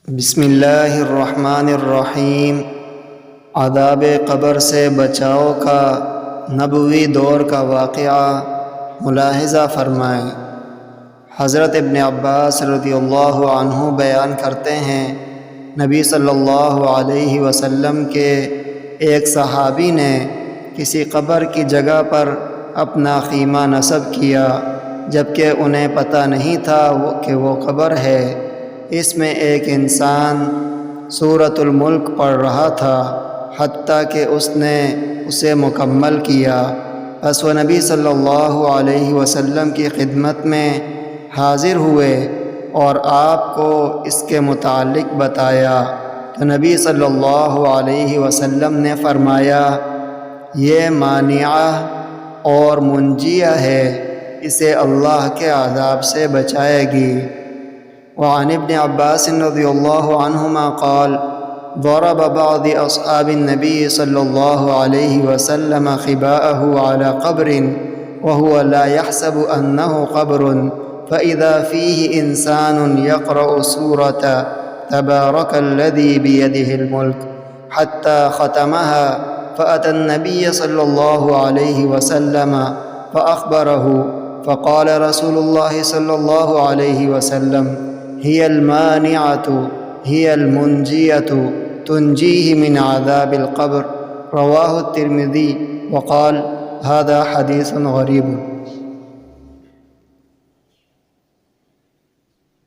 بسم اللہ الرحمن الرحیم۔ عذاب قبر سے بچاؤ کا نبوی دور کا واقعہ ملاحظہ فرمائیں۔ حضرت ابن عباس رضی اللہ عنہ بیان کرتے ہیں، نبی صلی اللہ علیہ وسلم کے ایک صحابی نے کسی قبر کی جگہ پر اپنا خیمہ نصب کیا، جبکہ انہیں پتہ نہیں تھا کہ وہ قبر ہے۔ اس میں ایک انسان سورۃ الملک پڑھ رہا تھا، حتیٰ کہ اس نے اسے مکمل کیا۔ پس وہ نبی صلی اللہ علیہ وسلم کی خدمت میں حاضر ہوئے اور آپ کو اس کے متعلق بتایا، تو نبی صلی اللہ علیہ وسلم نے فرمایا، یہ مانعہ اور منجیہ ہے، اسے اللہ کے عذاب سے بچائے گی۔ وعن ابن عباس رضی اللہ عنہما قال ضرب بعض اصحاب النبي صلى الله عليه وسلم خباءه على قبر وهو لا يحسب أنه قبر، فإذا فيه إنسان يقرأ سورة تبارك الذي بيده الملك حتى ختمها، فأتى النبي صلى الله عليه وسلم فأخبره، فقال رسول الله صلى الله عليه وسلم، هي المانعة هي المنجية تنجيه من عذاب القبر، رواه الترمذي وقال هذا حديث غريب۔